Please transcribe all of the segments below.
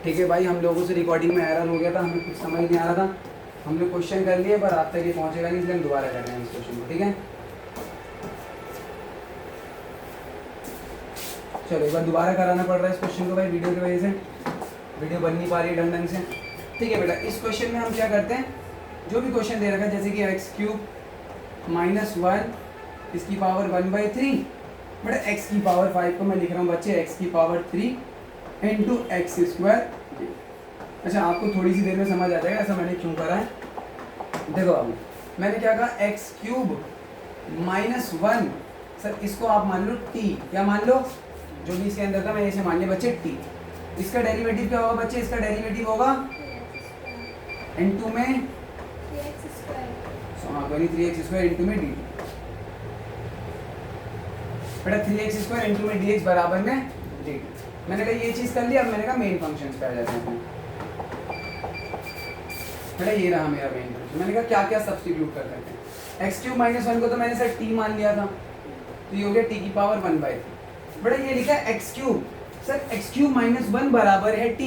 ठीक है भाई, हम लोगों से रिकॉर्डिंग में एरर हो गया था, हमें कुछ समझ नहीं आ रहा था, हमने क्वेश्चन कर लिए पर आप तक ये पहुंचेगा नहीं, इसलिए हम दोबारा कर रहे हैं इस क्वेश्चन को। ठीक है, चलो एक बार दोबारा कराना पड़ रहा है इस क्वेश्चन को भाई, वीडियो की वजह से वीडियो बन नहीं पा रही है ढंग से। ठीक है बेटा, इस क्वेश्चन में हम क्या करते हैं, जो भी क्वेश्चन दे रखा है जैसे कि x³ - 1 इसकी पावर 1/3, बेटा x की पावर 5 को मैं लिख रहा हूँ बच्चे x की पावर 3 इंटू x²। अच्छा, आपको थोड़ी सी देर में समझ आ जाएगा ऐसा मैंने क्यों करा है। देखो बाबू, मैंने क्या कहा, x³ - 1, सर इसको आप मान लो t, क्या मान लो, जो भी इसके अंदर था मैं इसे मान लिया बच्चे t। इसका डेरिवेटिव क्या होगा बच्चे, इसका डेरिवेटिव होगा इनटू में 3x² इनटू में dt, बेटा 3x² इनटू में dx बराबर में dt। मैंने कहा ये चीज कर लिया, अब मैंने कहा मेन फंक्शन पे आ जाते हैं। बेटा ये रहा मेरा मेन फंक्शन, मैंने कहा क्या क्या सब्स्टिट्यूट कर सकते हैं। x³ - 1 को तो मैंने सर t मान लिया था, तो ये हो गया t की पावर 1/3। बेटा ये लिखा है x³, सर x³ - 1 बराबर है t,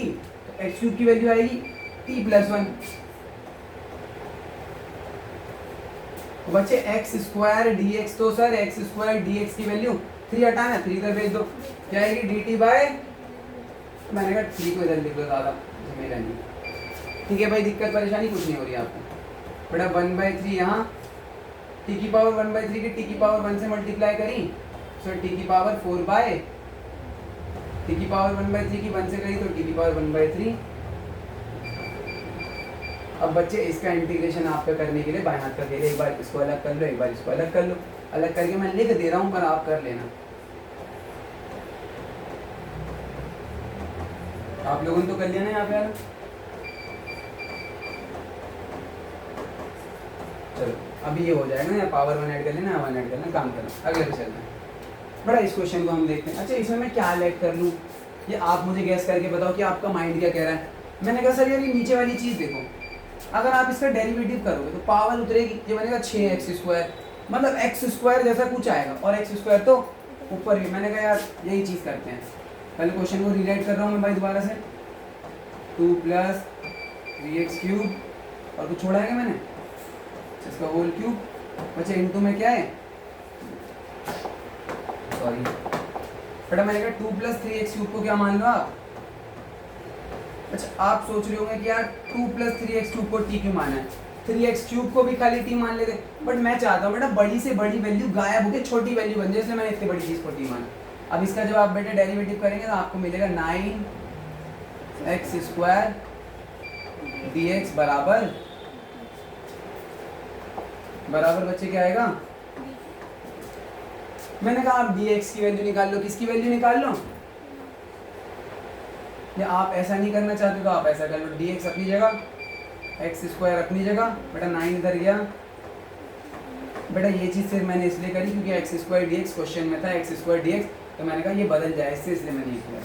तो x³ की वैल्यू आएगी t + 1। बच्चे x² dx, तो सर x² dx की वैल्यू 3 हटाना, 3 इधर भेज दो, क्या आएगी dt बाय, मैंने कहा 3 को इधर लिख दो, ज़्यादा झमेला नहीं। ठीक है भाई, दिक्कत परेशानी कुछ नहीं हो रही है आपको। बेटा 1/3 यहाँ t की पावर 1/3 की t की पावर 1 से मल्टीप्लाई करी, सो t की पावर 4 t की पावर 1/3 की 1 से करी तो t की पावर 1/3। अब बच्चे इसका इंटीग्रेशन आपका करने के लिए बाएं हाथ का खेल, एक बार इसको अलग कर लो, एक बार इसको अलग कर लो, अलग करके मैं लिख दे रहा हूं पर आप कर लेना। आप लोगों ने तो कर लिया ना यहाँ पे, चलो अभी ये हो जाएगा ना, या पावर 1 ऐड कर लेना, 1 ऐड कर लेना, काम करना, अगले पे चलना है। बड़ा इस क्वेश्चन को हम देखते हैं। अच्छा, इसमें मैं क्या ऐड कर लूँ, ये आप मुझे गैस करके बताओ कि आपका माइंड क्या कह रहा है। मैंने कहा सर यार ये नीचे वाली चीज़ देखो, अगर आप इसका डेरिवेटिव करोगे तो पावर उतरेगी, ये बनेगा 6x², मतलब x² जैसा कुछ आएगा, और x² तो ऊपर भी। मैंने कहा यार यही चीज़ करते हैं, पहले क्वेश्चन को रीराइट कर रहा हूँ मैं भाई दोबारा से, 2 + 3x³ और कुछ छोड़ा है क्या मैंने, इसका होल क्यूब, बच्चे इनटू में क्या है, सॉरी बेटा मैंने कहा 2 + 3x³ को क्या मान लो आप। अच्छा, आप सोच रहे होंगे कि यार 2 + 3x³ को t क्यों माना है, 3x³ को भी खाली t मान लेते, बट मैं चाहता हूँ बेटा बड़ी से बड़ी वैल्यू गायब होकर छोटी वैल्यू बन जाए, इसलिए मैंने इतनी बड़ी चीज़ को t माना। अब इसका जब आप बेटा डेरिवेटिव करेंगे तो आपको मिलेगा 9x² dx बराबर बच्चे क्या आएगा, मैंने कहा आप dx की वैल्यू निकाल लो, किसकी वैल्यू निकाल लो, या आप ऐसा नहीं करना चाहते तो आप ऐसा कर लो, dx अपनी जगह, x² अपनी जगह, बेटा 9 इधर गया। बेटा ये चीज़ सिर्फ मैंने इसलिए करी क्योंकि x² dx क्वेश्चन में था, x² dx, तो मैंने कहा ये बदल जाए इससे, इसलिए मैंने ये किया।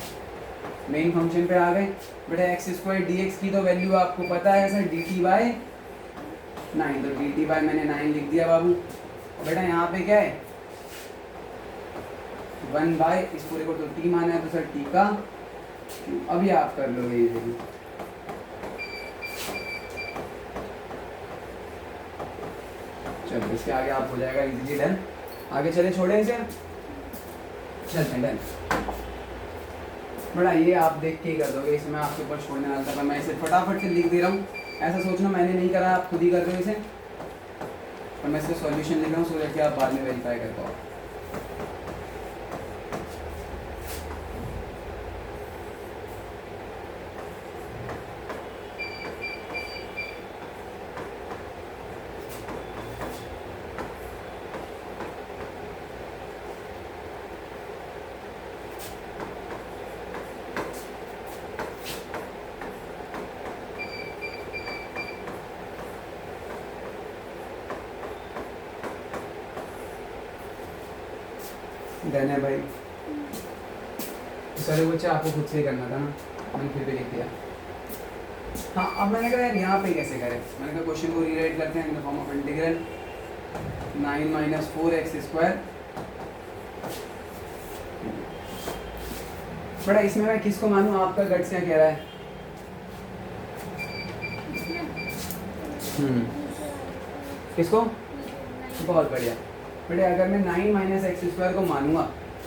मेन फंक्शन पे आ गए। बेटा x² dx की तो वैल्यू आपको पता है सर, dt/9, तो dt/ मैंने 9 लिख दिया बाबू। बेटा यहाँ पे क्या है 1/, इस पूरे को तो t माना है तो सर t का, अभी आप कर लो ये देखिए, चलो इसके आगे आप हो जाएगा इजीली डन। आगे चले, छोड़े इसे, चलते हैं डन। बड़ा ये आप देख के ही कर दोगे, इसमें आपके ऊपर छोड़ने वाला था, पर मैं इसे फटाफट से लिख दे रहा हूँ, ऐसा सोचना मैंने नहीं करा, आप खुद ही कर रहे हो इसे, और मैं इसका सॉल्यूशन लिख रहा हूँ सो कि आप बाद में वेरीफाई कर पाओ। डन है भाई, सर बच्चे आपको खुद से ही करना था ना, मैंने फिर भी लिख दिया। हाँ, अब मैंने कहा यार यहाँ पे कैसे करें, मैंने कहा क्वेश्चन को रीराइट करते हैं in the form of integral 9 - 4x²। बड़ा इसमें मैं किसको मानूं, आपका गट्स क्या कह रहा है, किसको? बहुत बढ़िया बेटे, अगर मैं 9 माइनस एक्स स्क्वायर को मानूंगा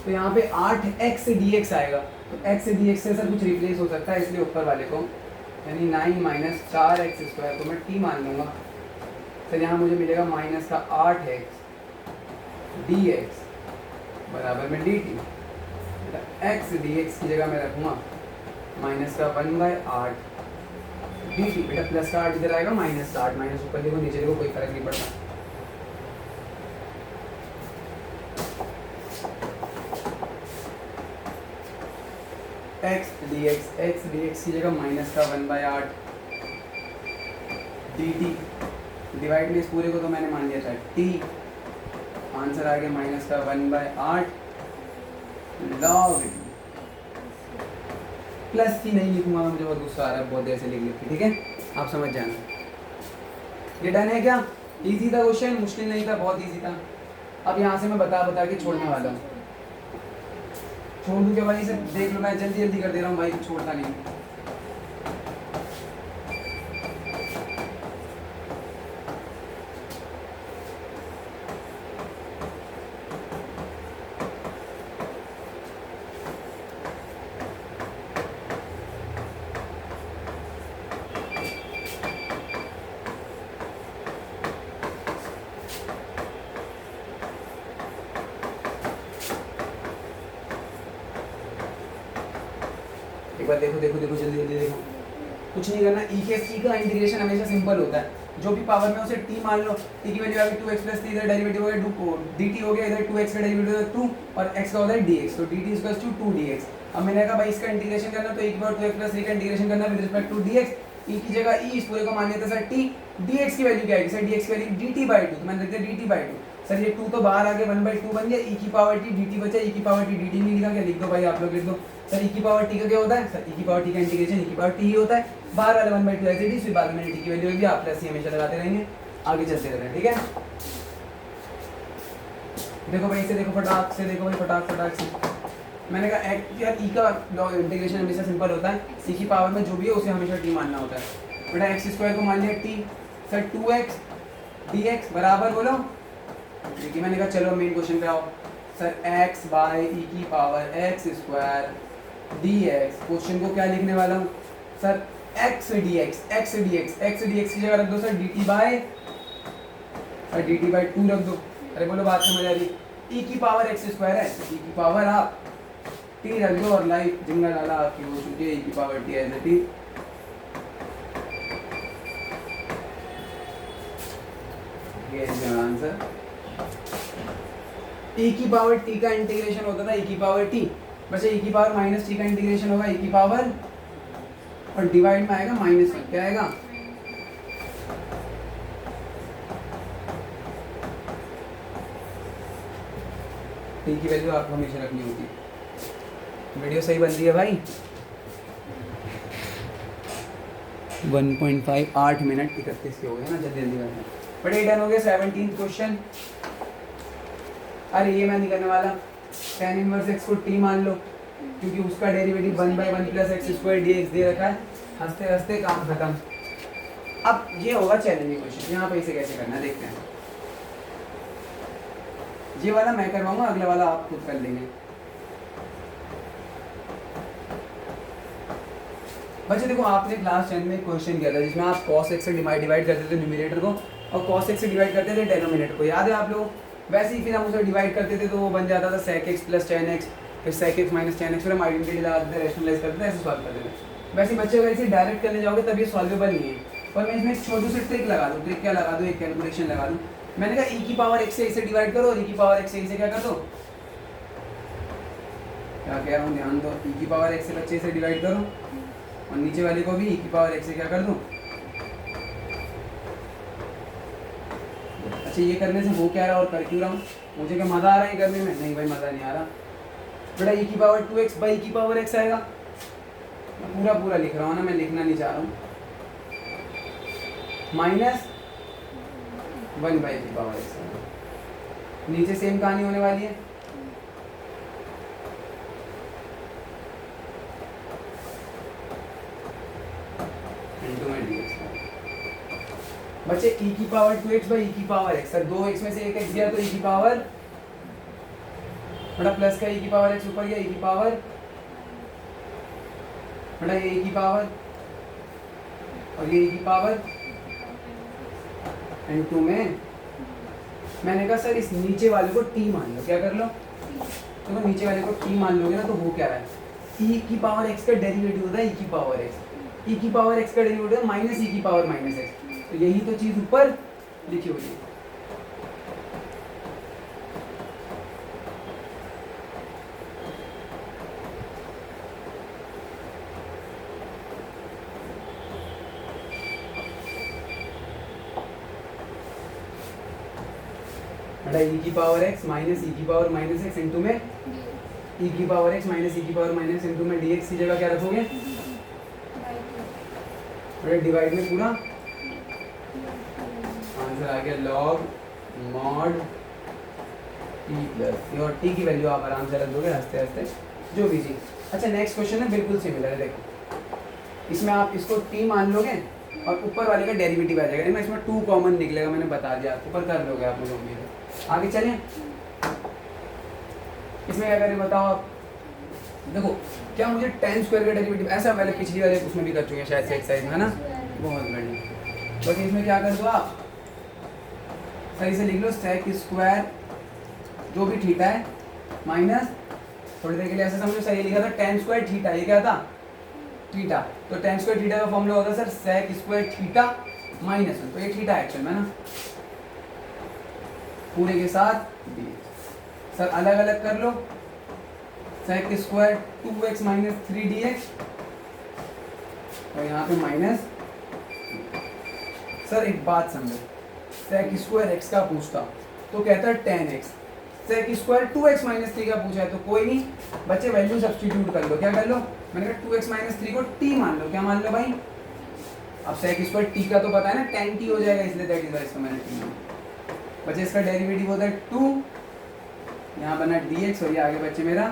तो यहाँ पे 8x dx आएगा, तो x dx से सर कुछ रिप्लेस हो सकता है, इसलिए ऊपर वाले को यानी 9 माइनस 4x स्क्वायर को मैं t मान लूँगा। सर यहाँ मुझे मिलेगा माइनस का 8x dx बराबर में dt। x dx की जगह मैं रखूँगा माइनस का 1/8 dt। बेटा प्लस का 8 इधर आएगा, माइनस का 8, माइनस ऊपर देखो नीचे देखो, कोई फर्क नहीं पड़ता। x dx की जगह माइनस का 1/8 dt। डिवाइड में इस पूरे को तो मैंने मान लिया था t, आंसर आ गया माइनस का 1/8 log। प्लस की नहीं लिखूंगा, मुझे बहुत गुस्सा आ रहा है, बहुत देर से लिख लिखी, ठीक है आप समझ जाना। ये डन है क्या? इजी था क्वेश्चन, मुश्किल नहीं था, बहुत इजी था। अब यहाँ से मैं बता के छोड़ने वाला हूँ। छोड़ दूँ क्या भाई? इसे देख लो, मैं जल्दी जल्दी कर दे रहा हूँ भाई, छोड़ता नहीं। एक बार देखो देखो देखो, जल्दी जल्दी देखो, कुछ नहीं करना। ई का इंटीग्रेशन हमेशा सिंपल होता है, जो भी पावर में उसे टी मान लो, टी की वैल्यू आ गई 2x प्लस 3, इधर डेरिवेटिव हो गया 2 dt हो गया, इधर 2x का डेरिवेटिव है 2 और x का होता है dx, तो dt इक्वल्स टू 2 dx। अब मैंने कहा भाई इसका इंटीग्रेशन करना, तो e की पावर 2x प्लस 3 का इंटीग्रेशन करना with respect to dx। e की जगह e, इस पूरे को मान लेते सर t, dx की वैल्यू क्या आएगी सर? dx की वैल्यू dt/2, तो मैंने लिख दिया dt/2। सर ये 2 तो बाहर आ गया, 1/2 बन गया, e की पावर t dt बचा, e की पावर t dt नहीं लिखा क्या? लिख दो भाई, आप लोग लिख दो। सर e की पावर t का क्या होता है? सर e की पावर t का इंटीग्रेशन e की पावर t ही होता है, बाहर वाला 1/2 ऐसे डी, फिर बाद में t की वैल्यू होगी, आप प्लस ही हमेशा लगाते रहेंगे, आगे चलते रहेंगे, ठीक है। देखो भाई इसे देखो, फटाक से देखो भाई, फटाक से। मैंने कहा यार e का इंटीग्रेशन हमेशा सिंपल होता है, e की पावर में जो भी है उसे हमेशा t मानना होता है। बेटा x स्क्वायर को मान लिया t, सर 2x dx बराबर बोलो, देखिए मैंने कहा चलो मेन क्वेश्चन पे आओ। सर x बाय e की power x square dx, question को क्या लिखने वाला हूँ सर? x dx की जगह रख दो सर dt/2 रख दो। अरे बोलो बात समझ आ रही? e की पावर x स्क्वायर है, e की पावर आप t रख दो और लाइफ जिंगा डाला आपकी हो चुकी है, e की पावर t एज t। ये है आंसर। e की पावर t का इंटीग्रेशन होता था e की पावर t, बस e की पावर माइनस t का इंटीग्रेशन होगा e की पावर, और डिवाइड में आएगा -1, क्या आएगा? t की वैल्यू आपको हमेशा रखनी होती है। वीडियो सही बन रही है भाई? 1.5 8 मिनट 31 के हो गए ना, जल्दी जल्दी करना। बट डन हो गया 17 क्वेश्चन। अरे ये मैं नहीं करने वाला, tan इनवर्स x को t मान लो, क्योंकि उसका derivative 1/1 plus x square dx दे रखा है। हंसते हंसते काम खत्म। अब ये होगा चैलेंजिंग क्वेश्चन, यहाँ पे इसे कैसे करना है देखते हैं। ये वाला मैं करवाऊंगा, अगला वाला आप खुद कर लेंगे। बच्चे देखो, आपने क्लास 10 में क्वेश्चन किया था जिसमें आप cos x से डिवाइड करते थे न्यूमरेटर को, और cos x से डिवाइड करते थे डेनोमिनेटर को, याद है आप लोग? वैसे ही फिर हम उसे डिवाइड करते थे तो वो बन जाता था sec x plus tan x, फिर sec x minus tan x, फिर हम आइडेंटिटी लगाते थे, रैशनलाइज करते थे, ऐसे सॉल्व करते थे। वैसे बच्चे अगर इसे डायरेक्ट करने जाओगे तब ये सॉल्वेबल नहीं है, पर मैं इसमें एक छोटी सी ट्रिक लगा दूँ। ट्रिक क्या लगा दूँ? एक कैलकुलेशन लगा दूँ। मैंने कहा e की पावर x से इसे डिवाइड करो और e की पावर x से इसे क्या कर दो, क्या कह रहा हूँ ध्यान दो, e की पावर x से बच्चे इसे डिवाइड करो और नीचे वाले को भी e की पावर x से क्या कर दूँ। अच्छा ये करने से हो क्या रहा और कर क्यों रहा हूँ? मुझे क्या मज़ा आ रहा है करने में? नहीं भाई मज़ा नहीं आ रहा। बेटा e की पावर 2x बाई e की पावर x आएगा, पूरा पूरा लिख रहा हूँ ना, मैं लिखना नहीं चाह रहा हूँ, माइनस 1 बाई की पावर x। नीचे सेम कहानी होने वाली है। इंटू में dx। बच्चे e की पावर 2x बाई e की पावर x, सर 2x में से एक x गया तो e की पावर बड़ा प्लस का e की पावर x ऊपर गया, e की पावर बड़ा ये e की पावर और ये e की पावर एंड 2 में मैंने कहा सर इस नीचे वाले को t मान लो, क्या कर लो तो नीचे वाले को t मान लोगे ना तो वो क्या है e की पावर x का डेरिवेटिव होता है e की पावर x, e की पावर x का डेरिवेटिव है माइनस e की पावर माइनस x, तो यही तो चीज ऊपर लिखी हुई है। बेटा e की पावर x माइनस e की पावर माइनस x इंटू में e की पावर x माइनस e की पावर माइनस इंटू में dx की जगह क्या रखोगे बेटा डिवाइड में पूरा आंसर आ गया लॉग मॉड t प्लस और t की वैल्यू आप आराम से रख दोगे हंसते हंसते जो भी चीज। अच्छा नेक्स्ट क्वेश्चन है बिल्कुल सिमिलर है, देखो इसमें आप इसको t मान लोगे और ऊपर वाले का डेरिवेटिव आ जाएगा, इसमें 2 कॉमन निकलेगा, मैंने बता दिया आपको, पर कर लोगे आप मुझे उम्मीद है। आगे चलें, इसमें क्या करें बताओ आप। देखो क्या मुझे tan स्क्वायर का डेरिवेटिव ऐसा पहले पिछली वाले उसमें भी कर चुके हैं शायद से एक्सरसाइज में, है ना, बहुत बढ़िया। बस इसमें क्या कर दो आप सही से लिख लो sec स्क्वायर जो भी थीटा है माइनस थोड़ी देर के लिए ऐसे समझो सही लिखा था tan स्क्वायर थीटा, ये क्या था थीटा, तो tan स्क्वायर थीटा का फॉर्मूला होता है sir sec square theta minus 1, तो ये थीटा एक्चुअल में ना पूरे के साथ dx। सर अलग अलग कर लो sec square 2x minus 3dx और यहाँ पे माइनस। सर एक बात समझो sec स्क्वायर x का पूछता तो कहता है tan x, sec square 2x minus 3 का पूछा है तो कोई नहीं बच्चे वैल्यू सब्स्टिट्यूट कर लो, क्या कर लो मैंने कहा 2x माइनस 3 को t मान लो, क्या मान लो भाई, अब sec स्क्वायर t का तो पता है ना tan t हो जाएगा, इसलिए दैट इज वाई इसको मैंने t मान। बच्चे इसका डेरिवेटिव होता है 2, यहाँ बना dx और ये आगे बच्चे मेरा,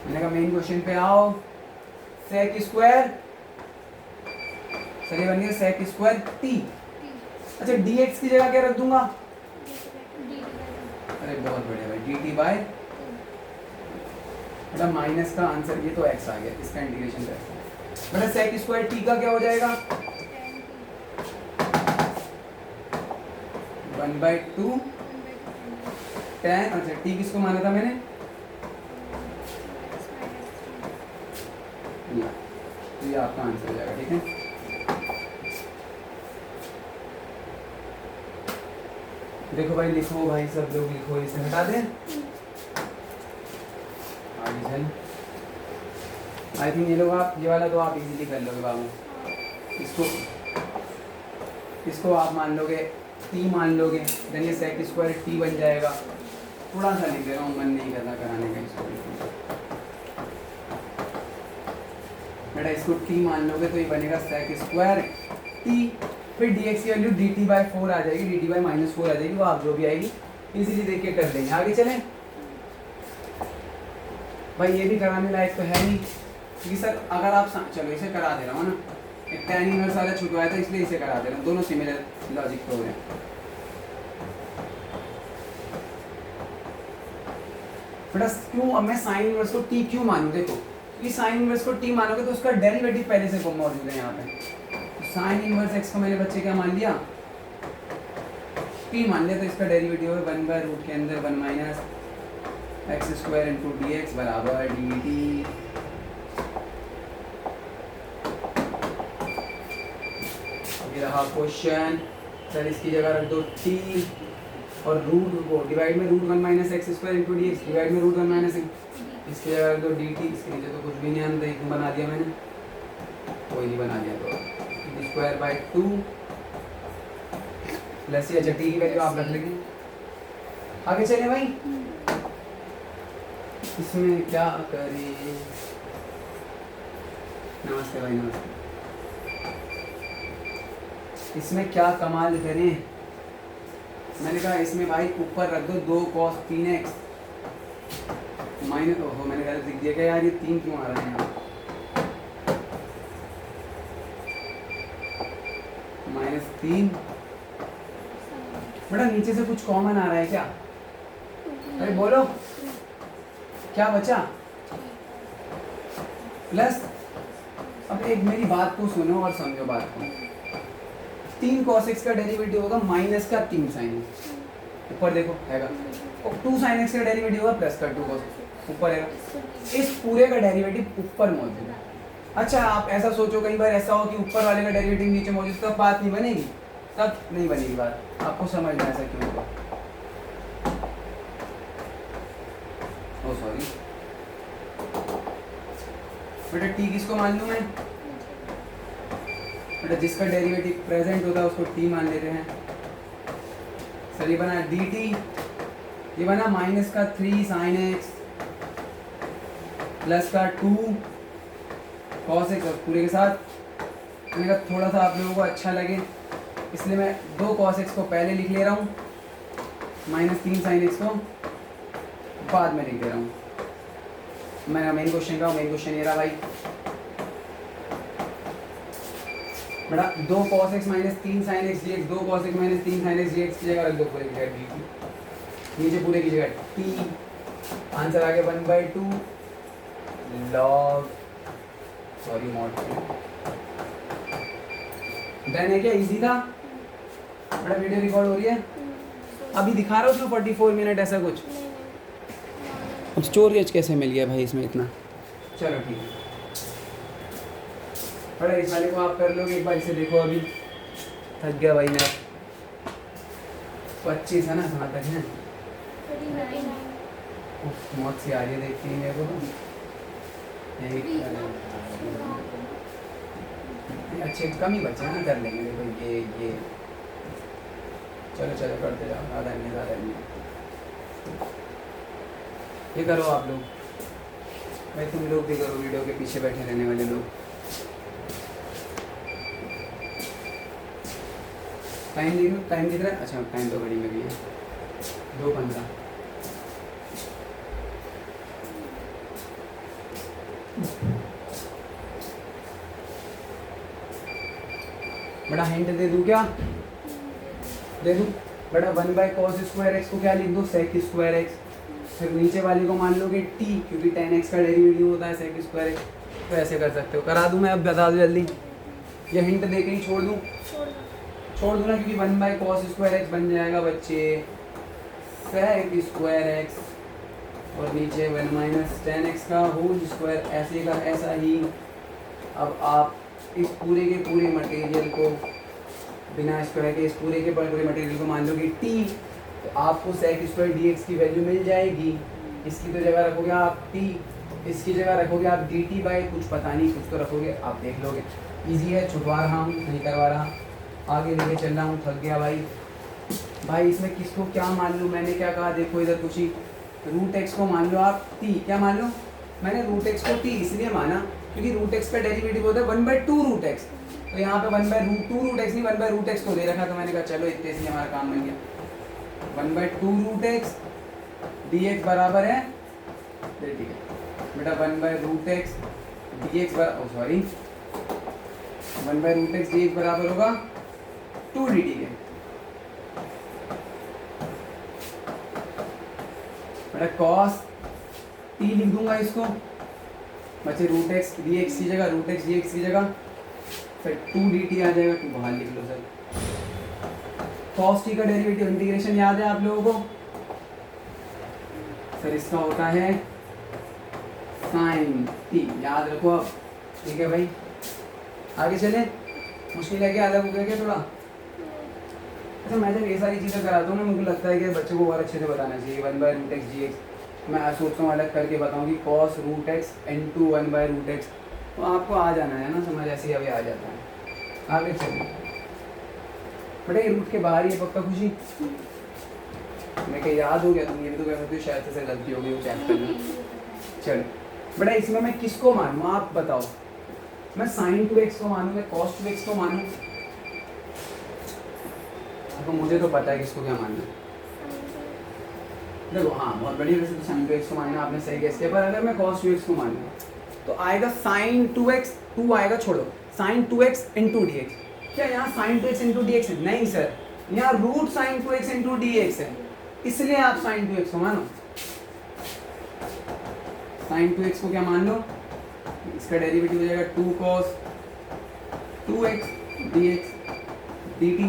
मैंने कहा मेन क्वेश्चन पे आओ sec स्क्वायर, सर ये बन गया sec स्क्वायर t। अच्छा dx की जगह क्या रख दूंगा, अरे बहुत बढ़िया भाई dt बाय बेटा माइनस का आंसर ये तो x आ गया, इसका इंटीग्रेशन कैसे बेटा sec स्क्वायर t का क्या हो जाएगा 1/2 tan, अच्छा t किसको माना था मैंने तो ये आपका आंसर हो जाएगा, ठीक है। देखो भाई लिखो भाई सब लोग लिखो, इसे हटा दें आगे चल। आई थिंक ये लोग आप ये वाला तो आप इजीली कर लोगे बाबू, इसको आप मान लोगे t मान लोगे, देन ये sec स्क्वायर t बन जाएगा। थोड़ा सा लिख दे रहा हूँ, मन नहीं करना कराने का इसको, बेटा इसको t मान लोगे तो ये बनेगा sec स्क्वायर t, फिर dx की वैल्यू dt बाय 4 आ जाएगी, dt बाय माइनस 4 आ जाएगी, वो आप जो भी आएगी इजीली देख के कर देंगे। आगे चलें भाई, ये भी कराने लायक तो है नहीं क्योंकि सर अगर आप चलो इसे करा दे रहा हूँ ना, एक tan इनवर्स वाला छुटवाया था इसलिए इसे करा दे रहा हूँ, दोनों सिमिलर लॉजिक पे हो रहे हैं। बेटा क्यों अब मैं साइन इनवर्स को t क्यों मानूं, देखो कि साइन इनवर्स को t मानोगे तो उसका डेरिवेटिव पहले से मौजूद है यहाँ पे, साइन इनवर्स x को मैंने बच्चे क्या मान लिया t मान लिया, तो इसका डेरिवेटिव है 1/रूट के अंदर 1 minus x square into d x बराबर डी टी। ये रहा क्वेश्चन, सर इसकी जगह रख दो t और रूट को डिवाइड में root 1 minus x square into d x divide में रूट 1 माइनस, इसकी जगह रख दो डी टी, इसके नीचे तो कुछ भी नहीं आना था, एक बना दिया मैंने, कोई नहीं बना दिया तो स्क्वायर बाय 2 प्लस ये टी की वैल्यू आप रख लेंगे। आगे चले भाई, इसमें क्या करें, नमस्ते भाई नमस्ते, इसमें क्या कमाल करें, मैंने कहा इसमें भाई ऊपर रख दो 2 cos 3x माइनस, ओहो मैंने गलत लिख दिया क्या यार, ये 3 क्यों आ रहा है यहाँ, -3। बेटा नीचे से कुछ कॉमन आ रहा है क्या? अरे बोलो क्या बचा? प्लस। अब एक मेरी बात को सुनो और समझो बात को। 3 cos x का डेरिवेटिव होगा माइनस का 3 sin x। ऊपर देखो हैगा। और 2 sin x का डेरिवेटिव होगा प्लस का 2 cos x। ऊपर हैगा। इस पूरे का डेरिवेटिव ऊपर मौजूद है। अच्छा आप ऐसा सोचो कई बार ऐसा हो कि ऊपर वाले का डेरिवेटिव नीचे मौजूद, तब बात नहीं बनेगी, तब नहीं बनेगी बात। आपको समझना ऐसा क्यों होगा। ओ सॉरी बेटा टी किसको मान लूं मैं? बेटा जिसका डेरिवेटिव प्रेजेंट होता है उसको टी मान लेते हैं। सर ये बना डी टी, ये बना माइनस का 3 sin x प्लस का 2 cos x पूरे के साथ। मैंने कहा थोड़ा सा आप लोगों को अच्छा लगे इसलिए मैं 2 cos x को पहले लिख ले रहा हूँ, -3 sin x को बाद में लिख दे रहा हूँ। मेरा मेन क्वेश्चन का मेन क्वेश्चन ये रहा भाई। बेटा 2 cos x -3 sin x dx, 2 cos x -3 sin x dx की जगह रख दो पूरे की जगह dt, नीचे पूरे की जगह t। आंसर आ गया 1/2 log सॉरी मॉड। डन है क्या? इजी था। बड़ा वीडियो रिकॉर्ड हो रही है अभी दिखा रहा हूँ उसमें 44 मिनट ऐसा कुछ। अब स्टोरेज कैसे मिल गया भाई इसमें इतना? चलो ठीक है। बड़ा इस वाले को आप कर लोगे एक बार, इसे देखो अभी थक गया भाई मैं। 25 है ना कहाँ तक है? मौत सी आ रही है देखती है मेरे को। अच्छे कम ही बचे हैं ना, कर लेंगे। देखो ये चलो चलो करते जाओ, ज़्यादा नहीं। ये करो आप लोग भाई, तुम लोग भी करो, वीडियो के पीछे बैठे रहने वाले लोग। टाइम दिख रहा है? अच्छा टाइम तो घड़ी में भी है 2:15। बड़ा हिंट दे दूं क्या? दे दूं? बड़ा 1/cos स्क्वायर x को क्या लिख दो? sec square x। फिर नीचे वाले को मान लोगे t, क्योंकि tan x का डेरिवेटिव होता है sec स्क्वायर x। तो ऐसे कर सकते हो। करा दूं मैं? अब बता दो जल्दी। ये हिंट दे के ही छोड़ दूं? छोड़ दूं ना, क्योंकि 1/cos स्क्वायर x बन जाएगा बच्चे sec स्क्वायर x और नीचे 1 - tan x का होल स्क्वायर, ऐसे का ऐसा ही। अब आप इस पूरे के पूरे मटेरियल को बिना स्क्वायर के, इस पूरे के पूरे मटेरियल को मान लो कि t, तो आपको sec स्क्वायर dx की वैल्यू मिल जाएगी। इसकी तो जगह रखोगे आप t, इसकी जगह रखोगे आप dt बाई कुछ पता नहीं, कुछ तो रखोगे, आप देख लोगे। इजी है, छुटवा रहा हूँ, नहीं करवा रहा, आगे लेके चल रहा हूँ। थक गया भाई इसमें किसको क्या मान लूँ? मैंने क्या कहा देखो इधर कुछ ही। रूट एक्स को मान लो आप t, क्या मान लो? मैंने रूट एक्स को t इसलिए माना क्योंकि रूट एक्स का डेरिवेटिव होता है 1/2 रूट एक्स। तो यहाँ पे 1/2 रूट एक्स नहीं 1/रूट एक्स को दे रखा, तो मैंने कहा चलो इतने से हमारा काम बन गया। 1/2 रूट एक्स dx बराबर है, ठीक है बेटा 1/रूट एक्स dx बराबर, सॉरी 1/रूट एक्स dx बराबर होगा 2 dt के। बेटा cos t लिख दूंगा इसको, बचे रूट एक्स डी एक्स की जगह, रूट एक्स डी एक्स की जगह फिर 2 dt आ जाएगा। 2 बाहर लिख लो सर। cos t का डेरिवेटिव इंटीग्रेशन याद है आप लोगों को? सर इसका होता है sin t, याद रखो अब। ठीक है भाई, आगे चले। मुश्किल है क्या? अलग हो गया क्या थोड़ा? अच्छा मैं जब ये सारी चीज़ें कराता हूँ ना, मुझे लगता है कि बच्चों को और अच्छे से बताना चाहिए। 1/रूट एक्स डी एक्स मैं सोचता हूँ अलग करके बताऊँ कि cos रूट एक्स इनटू 1/रूट एक्स, तो आपको आ जाना है ना समझ, ऐसे ही अभी आ जाता है। आगे चलिए बेटा, ये रूट के बाहर ही है पक्का खुशी? मैं कहीं याद हो गया, तुम ये भी तो कह सकते हो शायद से गलती हो गई वो चैप्टर में। चलो बेटा इसमें मैं किसको मानूँ आप बताओ? मैं sin 2x को मानूँ, मैं cos 2x को मानूँ? तो मुझे तो पता है किसको क्या मानना है। देखो हाँ बहुत बढ़िया, वैसे तो sin 2x को मानना आपने सही गेस किया, पर अगर मैं cos 2x को मानूँ तो आएगा sin 2x, 2 आएगा छोड़ो, sin 2x into dx। क्या यहाँ sign 2x into d x है? नहीं सर, यहाँ root sine 2x into d x है, इसलिए आप साइन 2x को मानो। साइन 2x को क्या मान लो, इसका डेरिवेटिव हो जाएगा 2 cos 2x dx dt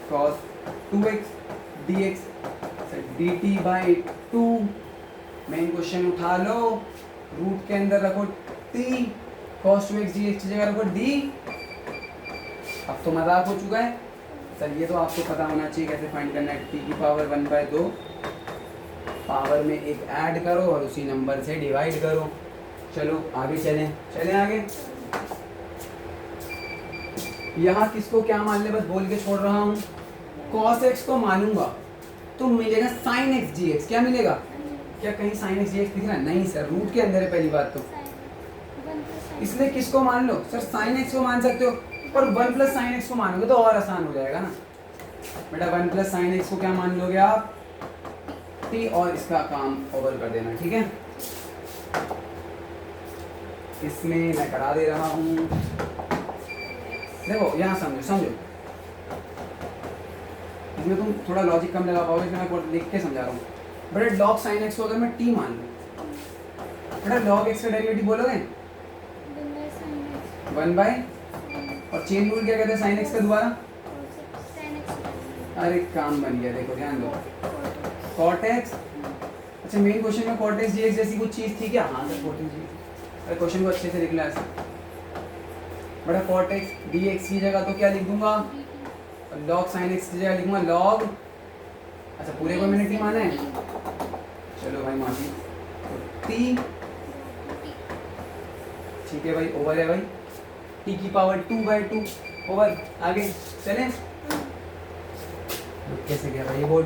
cos 2x dx dt by 2। Main question उठा लो, रूट के अंदर रखो t, cos 2x dx की जगह रखो d। अब तो मजाक हो चुका है सर, ये तो आपको पता होना चाहिए कैसे फाइंड करना है। t की पावर 1/2 पावर में एक ऐड करो और उसी नंबर से डिवाइड करो। चलो आगे चलें आगे। यहाँ किसको क्या मान ले, बस बोल के छोड़ रहा हूँ। cos x को मानूंगा तो मिलेगा sin x dx। क्या मिलेगा? क्या कहीं sin x dx दिख रहा है? नहीं सर, रूट के अंदर है पहली बात तो, इसलिए किसको मान लो सर, sin x को मान सकते हो, पर 1 प्लस साइन एक्स को मानोगे तो और आसान हो जाएगा ना बेटा। 1 प्लस साइन एक्स को क्या मान लोगे आप? t, और इसका काम ओवर कर देना, ठीक है। इसमें मैं करा दे रहा हूँ, देखो यहाँ समझो, इसमें तुम थोड़ा लॉजिक कम लगा पाओगे, मैं लिख के समझा रहा हूँ। बेटा लॉग साइन एक्स को अगर मैं t मान लूँ, बेटा लॉग एक्स का डेरिवेटिव बोलोगे 1/, और चेन रूल क्या कहते हैं साइन एक्स का दोबारा? अरे काम बन गया, देखो ध्यान दो, cot x। अच्छा मेन क्वेश्चन में cot x dx जैसी कुछ चीज थी क्या? हाँ सर cot x dx। अरे क्वेश्चन को अच्छे से लिख लो ऐसे, बड़ा cot x dx की जगह तो क्या लिख दूंगा, log sin x की जगह लिखूंगा log। अच्छा पूरे को मैंने t माना है, चलो भाई माफी, t ठीक है भाई, ओवर है भाई, t की पावर 2/2 ओवर। आगे चलें, कैसे गया भाई ये बोर्ड?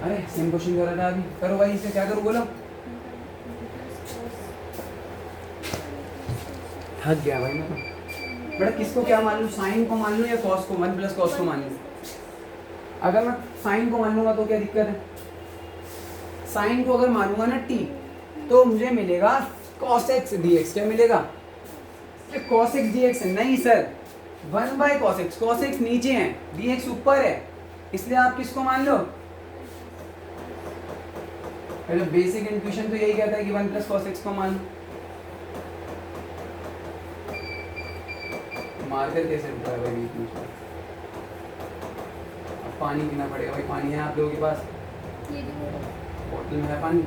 अरे सेम क्वेश्चन कर रहा था अभी, करो भाई इसे, क्या करूँ बोलो? थक गया भाई मैं तो। बेटा किसको क्या मान लूँ, साइन को मान लूँ या कॉस को? 1 प्लस कॉस को मान लूँ? अगर मैं साइन को मान लूंगा तो क्या दिक्कत है? साइन को अगर मानूंगा ना t, तो मुझे मिलेगा cos x dx। क्या मिलेगा? cos x dx है? नहीं sir, 1/cos x। cos x नीचे है, dx ऊपर है, इसलिए आप किसको मान लो? पहले बेसिक इंट्यूशन तो यही कहता है कि 1 प्लस cos x को मान लो। मार्कर कैसे रुका है भाई बीच में? अब पानी पीना पड़ेगा भाई, पानी है आप लोगों के पास? बोतल में है पानी?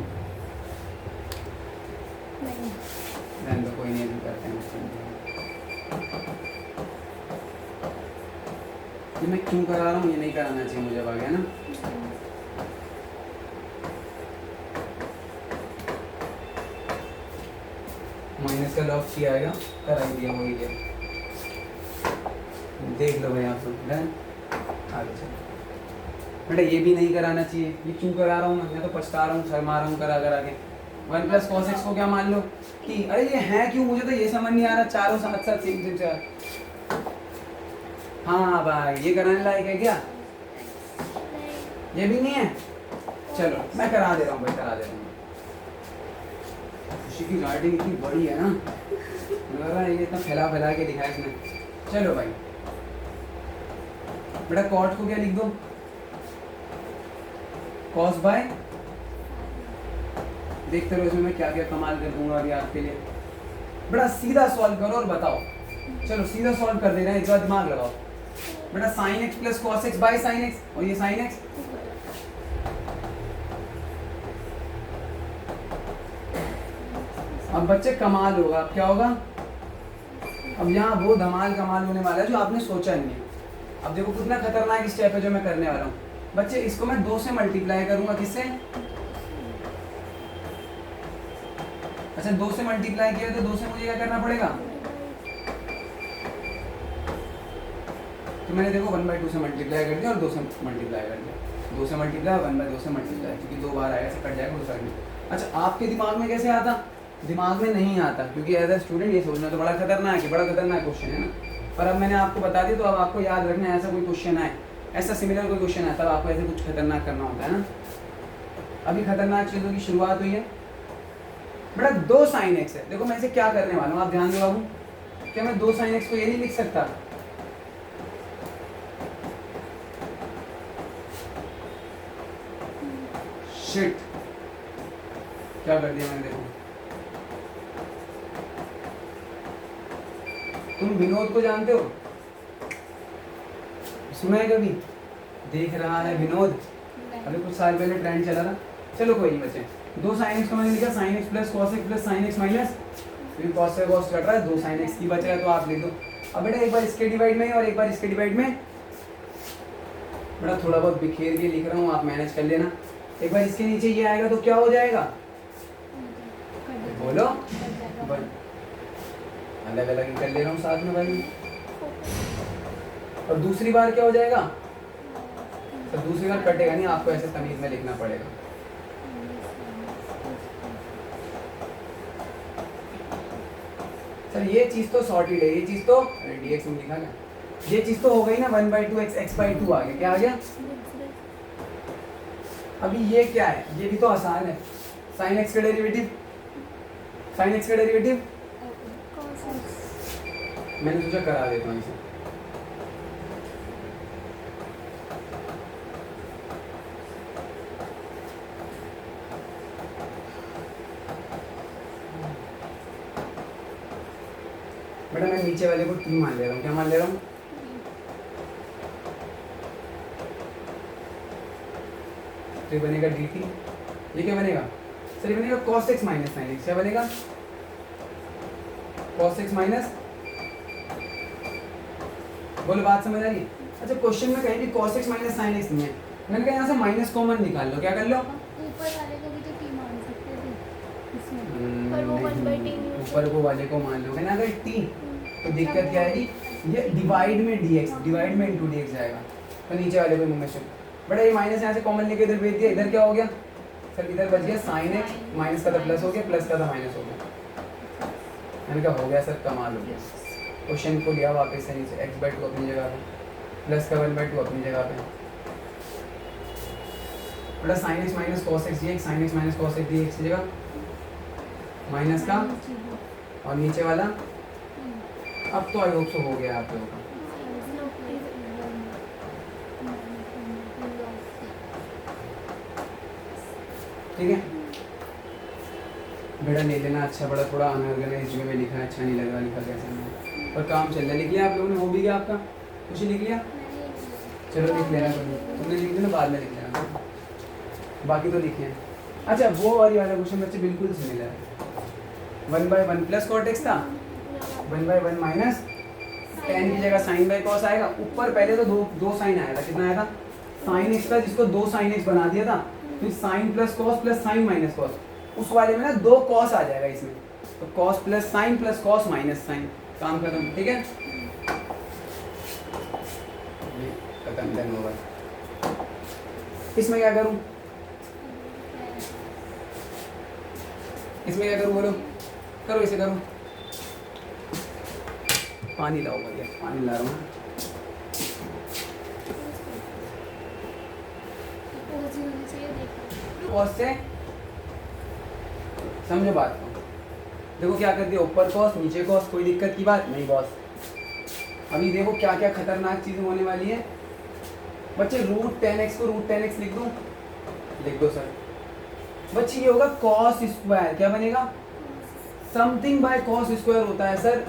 नहीं तो कोई नहीं, अभी करते हैं। ये मैं क्यों करा रहा हूँ, ये नहीं कराना चाहिए मुझे, अब आ गया ना। माइनस का लॉग सी आएगा, करा ही दिया, हो ही गया। देख लो भाई आप सब, आगे चलो। बेटा ये भी नहीं कराना चाहिए, ये क्यों करा रहा हूँ मैं तो पछता रहा हूँ, शर्मा रहा हूँ करा करा के। 1 प्लस cos x को क्या मान लो? t। अरे ये है क्यों, मुझे तो ये समझ नहीं आ रहा, चारों साथ साथ सेम चार। हाँ भाई ये कराने लायक है क्या? ये भी नहीं है, चलो मैं करा दे रहा हूँ भाई, करा दे रहा हूँ। खुशी की राइटिंग इतनी बड़ी है ना, लग रहा है ये इतना फैला फैला के दिखाया इसने। चलो भाई बेटा कॉट को क्या लिख दो? कॉस बाय, देखते रहो इसमें मैं क्या क्या कमाल कर दूंगा अभी आपके लिए। बेटा सीधा सॉल्व करो और बताओ। चलो सीधा सॉल्व कर दे रहे हैं, एक बार दिमाग लगाओ। बेटा sine x plus cos x by sine x, और ये साइन एक्स। अब बच्चे कमाल होगा, अब क्या होगा? अब यहाँ वो धमाल कमाल होने वाला है जो आपने सोचा नहीं है। अब देखो कितना खतरनाक स्टेप है जो मैं करने वाला हूँ। बच्चे इसको मैं 2 से मल्टीप्लाई करूंगा, किससे? अच्छा 2 से मल्टीप्लाई किया तो 2 से मुझे क्या करना पड़ेगा? तो मैंने देखो 1/2 से मल्टीप्लाई कर दिया और 2 से मल्टीप्लाई कर दिया। 2 से मल्टीप्लाई 1/2 से मल्टीप्लाई, क्योंकि 2 बार आएगा, कट जाएगा दूसरा भी। अच्छा आपके दिमाग में कैसे आता? दिमाग में नहीं आता, क्योंकि एज ए स्टूडेंट ये सोचना तो बड़ा खतरनाक है, बड़ा खतरनाक क्वेश्चन है ना। पर अब मैंने आपको बता दिया तो अब आपको याद रखना है, ऐसा कोई क्वेश्चन आए, ऐसा सिमिलर कोई क्वेश्चन है, तब आपको ऐसे कुछ खतरनाक करना होता है ना। अभी खतरनाक चीज़ों की शुरुआत हुई है। बेटा 2 sin x है, देखो मैं इसे क्या करने वाला हूँ, आप ध्यान दो बाबू। क्या मैं 2 sin x को ये नहीं लिख सकता? शिट, क्या कर दिया मैंने, देखो। तुम विनोद को जानते हो? सुना है कभी? देख रहा है विनोद? अभी कुछ साल पहले ट्रेंड चला था। चलो कोई नहीं बचे। 2 sin x को मैंने लिखा sin x plus cos x plus sin x minus, क्योंकि cos से cos कट रहा है, 2 sin x की बचा है तो आप लिख दो। अब बेटा एक बार इसके डिवाइड में और एक बार इसके डिवाइड में, बेटा थोड़ा बहुत बिखेर के लिख रहा हूँ, आप मैनेज कर लेना। एक बार इसके नीचे ये आएगा तो क्या हो जाएगा? बोलो। अलग अलग ही कर ले रहा हूँ साथ में भाई। और दूसरी बार क्या हो जाएगा? तो दूसरी बार कटेगा नहीं, आपको ऐसे तमीज में लिखना पड़ेगा। सर ये चीज तो सॉर्टेड है, ये चीज तो dx में लिखा गया, ये चीज तो हो गई ना 1/2 x x/2 आ गया। क्या आ गया? अभी ये क्या है? ये भी तो आसान है। sin x का डेरिवेटिव, sin x का डेरिवेटिव मैंने सोचा करा देता हूँ इसे। बेटा मैं नीचे वाले को t मान ले रहा हूँ। क्या मान ले रहा हूँ? तो ये बनेगा dt। ये क्या बनेगा? सर ये बनेगा cos x minus sin x। क्या बनेगा? cos x माइनस, बोलो बात समझ आ रही है? अच्छा क्वेश्चन में कहीं भी cos x minus sin x नहीं है, मैंने कहा यहाँ से माइनस कॉमन निकाल लो। क्या कर लो? ऊपर वाले को भी तो t मान सकते थे इसमें, पर वो 1/t नहीं होता। ऊपर को वाले को मान लोगे ना अगर t, तो दिक्कत क्या आएगी? ये डिवाइड में dx, डिवाइड में इनटू dx जाएगा, तो नीचे वाले को मुंह में बड़ा ये माइनस यहाँ से कॉमन लेके इधर भेज दिया। इधर क्या हो गया? सर इधर बच गया sin x, माइनस का था प्लस हो गया, प्लस का था माइनस हो गया। मैंने कहा हो गया सर, कमाल हो गया। क्वेश्चन को लिया वापस से नीचे, x/2 अपनी जगह पे, प्लस का 1/2 अपनी जगह पे। बड़ा sin x minus cos x dx, sin x minus cos x dx की जगह माइनस का, और नीचे वाला अब तो आई होप सो हो गया आप लोगों का। ठीक है बेटा, ले लेना। अच्छा बड़ा थोड़ा अनऑर्गेनाइज्ड वे में लिखा है, अच्छा नहीं लग रहा लिखा कैसे नहीं, पर काम चल रहा है। लिख लिया आप लोगों ने? हो भी गया आपका? कुछ लिख लिया? चलो लिख लेना, तुमने लिख लेना, बाद में लिख लेना, बाकी तो लिखे हैं। अच्छा वो वाली वाला क्वेश्चन बच्चे बिल्कुल सिमिलर है। 1/1 प्लस cot x था, 1/1 माइनस tan की जगह sin बाई cos आएगा। ऊपर पहले तो दो साइन आया था। कितना आया था? sin x का, जिसको 2 sin x बना दिया था, फिर sin plus cos plus sin minus cos, उस वाले में ना 2 cos आ जाएगा इसमें, तो cos plus sin plus cos minus sin, काम खत्म। ठीक है, खत्म, डन होगा। इसमें क्या करूं? इसमें क्या करूं बोलो? करो, इसे करो। पानी लाओ भैया, पानी ला रहा हूँ। cos से समझो बात को, देखो क्या कर दिया, ऊपर cos नीचे cos, कोई दिक्कत की बात नहीं बॉस। अभी देखो क्या क्या खतरनाक चीजें होने वाली है बच्चे। √10x को √10x लिख दूं? लिख दो सर। बच्चे ये होगा cos स्क्वायर, क्या बनेगा? समथिंग बाय cos स्क्वायर होता है सर।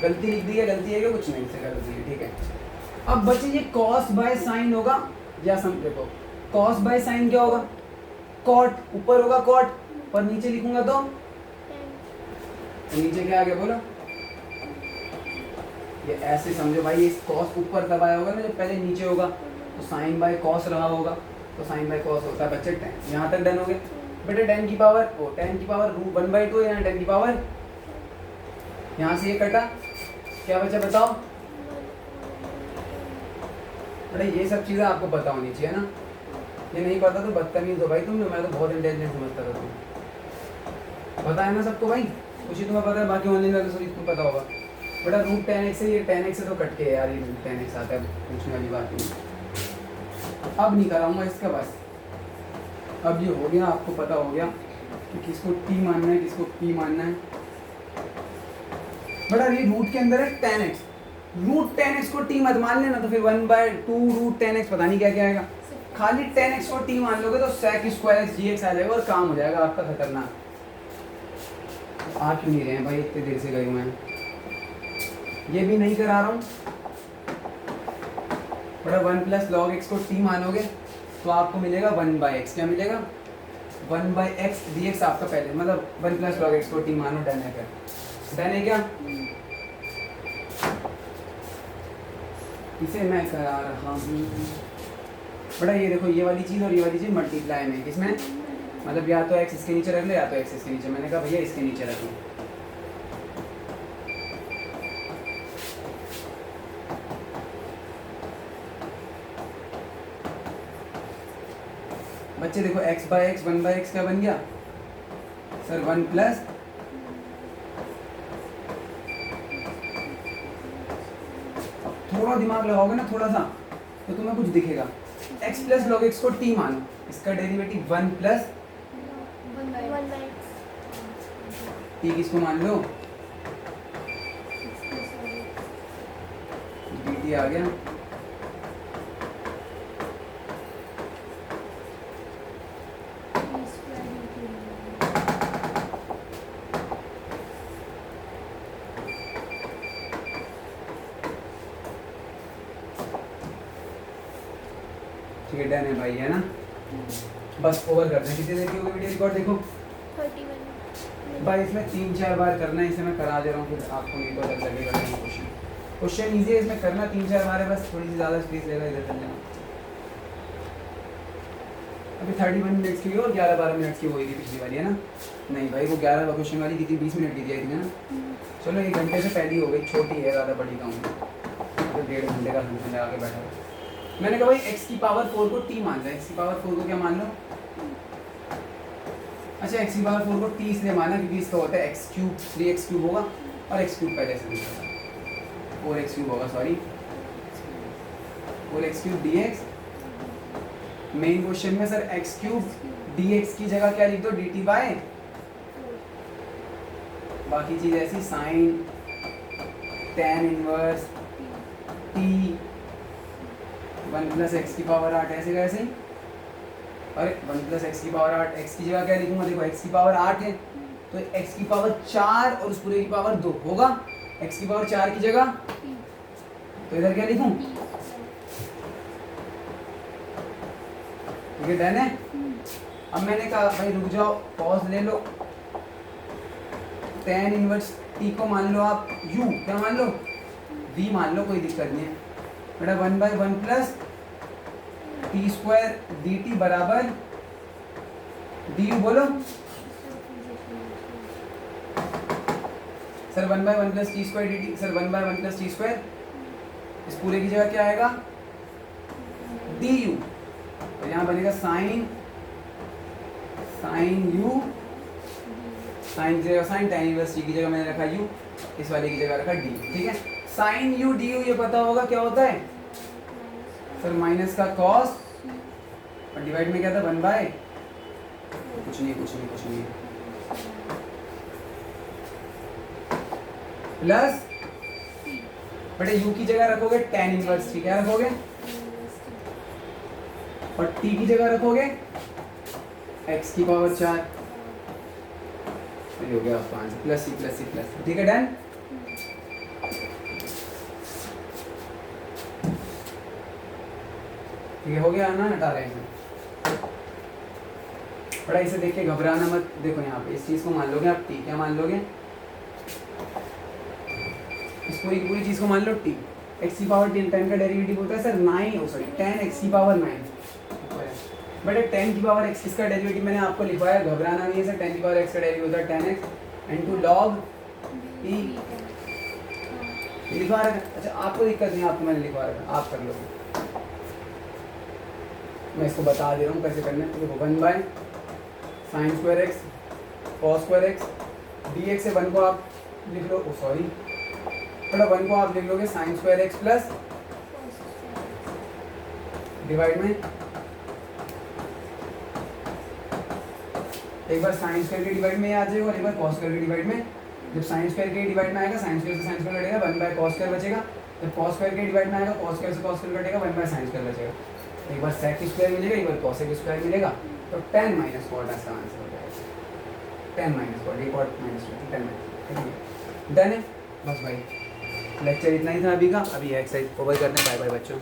गलती लिख दी है, गलती है क्या? कुछ नहीं से गलती है, ठीक है। अब बच्चे ये cos बाय sin होगा, या देखो cos बाय sin क्या होगा? cot, ऊपर होगा cot, पर नीचे लिखूंगा तो नीचे क्या आ गया बोलो? ये ऐसे समझो भाई, इस cos ऊपर दबाया आया होगा ना, जब पहले नीचे होगा तो sin बाय cos रहा होगा, तो sin बाय cos होता है बच्चे 10। यहाँ तक डन हो गए बेटे। 10 की पावर 1/2, यहाँ 10 की पावर, यहाँ से ये कटा, क्या बचा बताओ? बेटा ये सब चीज़ें आपको पता होनी चाहिए ना, ये नहीं पता तो बदतमीज हो भाई तुमने। मैं तो बहुत इंटेलिजेंट समझता था तुम्हें, पता है ना सबको भाई, कुछ ही तुम्हें पता है, बाकी ऑनलाइन वाले सभी को पता होगा। बेटा √10x से, ये 10x से तो कट के यार, ये √10x आता है, पूछने वाली बात नहीं। अब नहीं कराऊंगा इसका, बस अब ये हो गया, आपको पता हो गया कि किसको t मानना है, किसको p मानना है। बड़ा ये रूट के अंदर है 10x, रूट 10x को t मत मान लेना, तो फिर 1/2 रूट 10x पता नहीं क्या क्या आएगा। खाली 10x को t मान लोगे तो sec स्क्वायर x dx आ जाएगा और काम हो जाएगा आपका खतरनाक। आ क्यों नहीं रहे हैं भाई, इतने देर से गए हुए हैं। ये भी नहीं करा रहा हूँ बड़ा। 1 + log x को t मानोगे तो आपको मिलेगा 1/x। क्या मिलेगा? 1/x dx आपका पहले, मतलब 1 + log x को t मानो, डन है। फिर डन है क्या? इसे मैं करा रहा हूँ बड़ा। ये देखो, ये वाली चीज़ और ये वाली चीज़ मल्टीप्लाई में, किसमें? मतलब या तो x इसके नीचे रख लो या तो x इसके नीचे। मैंने कहा भैया इसके नीचे रख लो। बच्चे देखो, x/x 1/x क्या बन गया सर? 1 + थोड़ा दिमाग लगाओगे ना थोड़ा सा तो तुम्हें कुछ दिखेगा। x + log x को t मानो, इसका डेरिवेटिव 1 + t किसको मान लो? dt आ गया। ठीक है, डन है भाई, है ना? बस ओवर कर दें। कितनी देर की होगी वीडियो रिकॉर्ड? देखो 31 भाई, इसमें 3-4 बार करना है। इसे मैं करा दे रहा हूँ, फिर आपको नहीं पता लगेगा। क्वेश्चन ईजी है, इसमें करना 3-4 बार है बस। थोड़ी सी ज़्यादा स्पेस लेगा, इधर चल जाना। अभी 31 मिनट्स की और 11-12 मिनट्स की हुई थी पिछली वाली, है ना? नहीं भाई, वो 11 क्वेश्चन वाली कितनी 20 मिनट की दी थी ना। चलो 1 घंटे से पहले हो गई, छोटी है, ज़्यादा बड़ी का हूँ तो 1.5 घंटे का फंक्शन लगा के बैठा हुआ। मैंने कहा भाई x की पावर 4 को t मान लो। x की पावर 4 को क्या मान लो? अच्छा, x की पावर 4 को t इसलिए माना क्योंकि इसका होता है x³ 3x³ होगा और x³ पहले से निकला था, 4x³ होगा, sorry 4x³ dx। Main question में सर x³ dx की जगह क्या लिख दो? dt बाय, बाकी चीज ऐसी sine tan inverse t 1 + x की पावर 8 ऐसे का ऐसे ही। अरे 1 + x की पावर 8, x की जगह क्या लिखूंगा? देखो x की पावर 8 है तो x की पावर 4 और उस पूरे की पावर 2 होगा। x की पावर 4 की जगह तो इधर क्या लिखूं? ठीक है, डन है। अब मैंने कहा भाई रुक जाओ, पॉज ले लो। tan इनवर्स t को मान लो आप u, क्या मान लो? v मान लो, कोई दिक्कत नहीं है बेटा। 1/1 + t² dt बराबर du, बोलो sir. 1/1 + t² dt sir, 1/1 + t², इस पूरे की जगह क्या आएगा? du। तो यहाँ बनेगा sine u, sine tan inverse t की जगह मैंने रखा u, इस वाले की जगह रखा d। ठीक है, साइन u du ये पता होगा क्या होता है सर? माइनस का कॉस और डिवाइड में क्या था? 1/, कुछ नहीं प्लस बेटे u की जगह रखोगे tan इनवर्स t, क्या रखोगे? और t की जगह रखोगे x की पावर 4। हो गया आपका आंसर, प्लस c। ठीक है, डन। ठीक है, हो गया ना? हटा रहे हैं बड़ा। इसे देख के घबराना मत। देखो यहाँ पे इस चीज को मान लोगे आप t, क्या मान लोगे? इस पूरी चीज को मान लो t। x की पावर 10 का डेरिवेटिव होता है सर 9, सॉरी 10 x की पावर 9। बेटे 10 की पावर x इसका डेरिवेटिव मैंने आपको लिखवाया, घबराना नहीं है सर। 10 की पावर x का डेरिवेटिव होता है 10x इनटू log t। लिखवा रखा। अच्छा, आपको दिक्कत नहीं, आपको मैंने लिखवा रखा, आप कर लोगे। मैं इसको बता दे रहा हूँ कैसे करना है। देखो 1/sin² x cos² x dx से 1 को आप लिख लो, सॉरी बेटा 1 को आप लिख लोगे sin² x प्लस डिवाइड में एक बार sin² के डिवाइड में आ जाएगा और एक बार cos² के डिवाइड में जब साइन स्क्वायर के डिवाइड में आएगा साइन स्क्वायर से साइन स्क्वायर कटेगा 1 बाय कॉस स्क्वायर बचेगा। जब कॉस स्क्वायर के डिवाइड में आएगा कॉस स्क्वायर से कॉस स्क्वायर कटेगा 1 बाय साइन स्क्वायर बचेगा। एक बार सेक स्क्वायर मिलेगा, एक बार कॉसेक स्क्वायर मिलेगा, तो tan माइनस कॉट इसका आंसर हो जाएगा। tan माइनस कॉट, ये कॉट माइनस 10 माइनस, डन है। बस भाई लेक्चर इतना ही था अभी का। अभी एक्सरसाइज ओवर करते हैं। बाय बाय बच्चों।